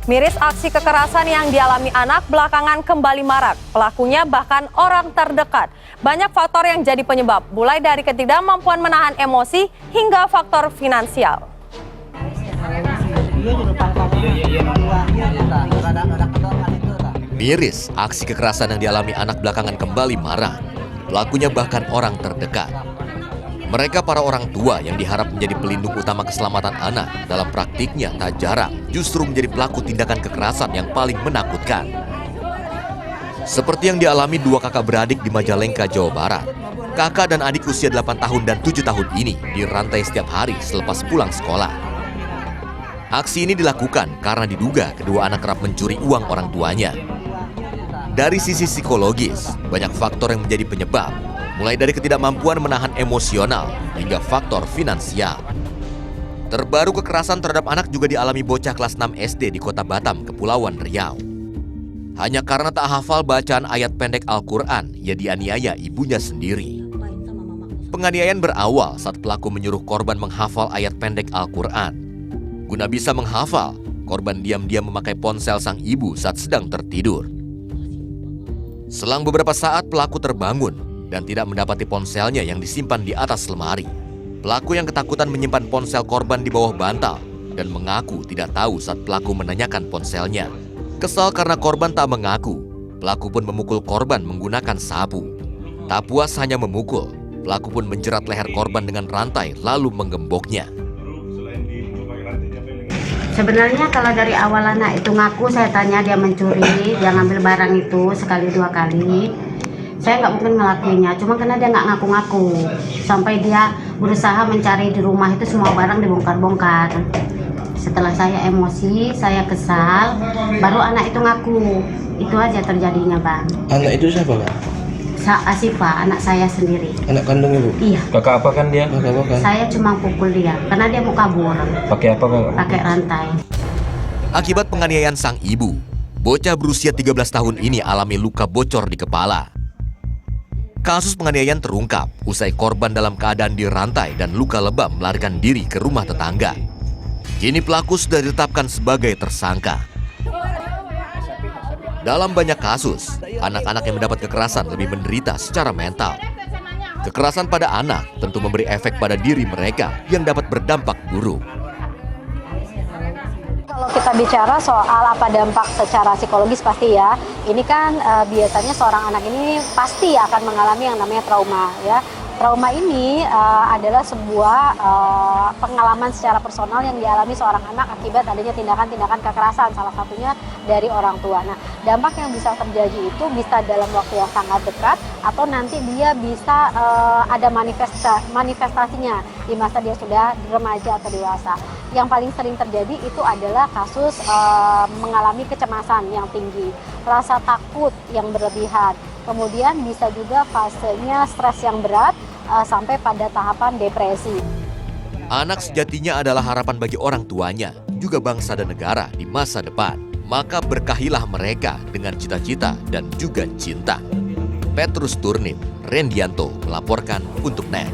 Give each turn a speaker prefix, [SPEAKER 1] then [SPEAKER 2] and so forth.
[SPEAKER 1] Miris aksi kekerasan yang dialami anak belakangan kembali marak. Pelakunya bahkan orang terdekat. Banyak faktor yang jadi penyebab, mulai dari ketidakmampuan menahan emosi hingga faktor finansial.
[SPEAKER 2] Miris aksi kekerasan yang dialami anak belakangan kembali marak. Pelakunya bahkan orang terdekat. Mereka para orang tua yang diharap menjadi pelindung utama keselamatan anak, dalam praktiknya tak jarang justru menjadi pelaku tindakan kekerasan yang paling menakutkan. Seperti yang dialami dua kakak beradik di Majalengka, Jawa Barat. Kakak dan adik usia 8 tahun dan 7 tahun ini dirantai setiap hari selepas pulang sekolah. Aksi ini dilakukan karena diduga kedua anak kerap mencuri uang orang tuanya. Dari sisi psikologis, banyak faktor yang menjadi penyebab, mulai dari ketidakmampuan menahan emosional hingga faktor finansial. Terbaru kekerasan terhadap anak juga dialami bocah kelas 6 SD di Kota Batam, Kepulauan Riau. Hanya karena tak hafal bacaan ayat pendek Al-Quran, ia dianiaya ibunya sendiri. Penganiayaan berawal saat pelaku menyuruh korban menghafal ayat pendek Al-Quran. Guna bisa menghafal, korban diam-diam memakai ponsel sang ibu saat sedang tertidur. Selang beberapa saat pelaku terbangun dan tidak mendapati ponselnya yang disimpan di atas lemari. Pelaku yang ketakutan menyimpan ponsel korban di bawah bantal dan mengaku tidak tahu saat pelaku menanyakan ponselnya. Kesal karena korban tak mengaku, pelaku pun memukul korban menggunakan sapu. Tak puas hanya memukul, pelaku pun menjerat leher korban dengan rantai lalu menggemboknya.
[SPEAKER 3] Sebenarnya kalau dari awal anak itu ngaku, saya tanya dia mencuri, dia ngambil barang itu sekali dua kali. Saya nggak mungkin ngelakuinnya, cuma karena dia nggak ngaku-ngaku. Sampai dia berusaha mencari di rumah itu semua barang dibongkar-bongkar. Setelah saya emosi, saya kesal, baru anak itu ngaku. Itu aja terjadinya, Bang.
[SPEAKER 4] Anak itu siapa, Pak?
[SPEAKER 3] Asifa, anak saya sendiri.
[SPEAKER 4] Anak kandung ibu?
[SPEAKER 3] Iya.
[SPEAKER 5] Kakak apa kan dia?
[SPEAKER 4] Kakak apa kan?
[SPEAKER 3] Saya cuma pukul dia, karena dia mau kabur.
[SPEAKER 5] Pakai apa kakak?
[SPEAKER 3] Pakai rantai.
[SPEAKER 2] Akibat penganiayaan sang ibu, bocah berusia 13 tahun ini alami luka bocor di kepala. Kasus penganiayaan terungkap usai korban dalam keadaan dirantai dan luka lebam melarikan diri ke rumah tetangga. Kini pelaku sudah ditetapkan sebagai tersangka. Dalam banyak kasus, anak-anak yang mendapat kekerasan lebih menderita secara mental. Kekerasan pada anak tentu memberi efek pada diri mereka yang dapat berdampak buruk.
[SPEAKER 6] Kalau kita bicara soal apa dampak secara psikologis pasti ya, ini kan biasanya seorang anak ini pasti akan mengalami yang namanya trauma ya. Trauma ini adalah sebuah pengalaman secara personal yang dialami seorang anak akibat adanya tindakan-tindakan kekerasan, salah satunya dari orang tua. Nah, dampak yang bisa terjadi itu bisa dalam waktu yang sangat dekat atau nanti dia bisa ada manifestasinya di masa dia sudah remaja atau dewasa. Yang paling sering terjadi itu adalah kasus mengalami kecemasan yang tinggi, rasa takut yang berlebihan, kemudian bisa juga fasenya stres yang berat sampai pada tahapan depresi.
[SPEAKER 2] Anak sejatinya adalah harapan bagi orang tuanya, juga bangsa dan negara di masa depan. Maka berkahilah mereka dengan cita-cita dan juga cinta. Petrus Turnip, Rendianto melaporkan untuk NET.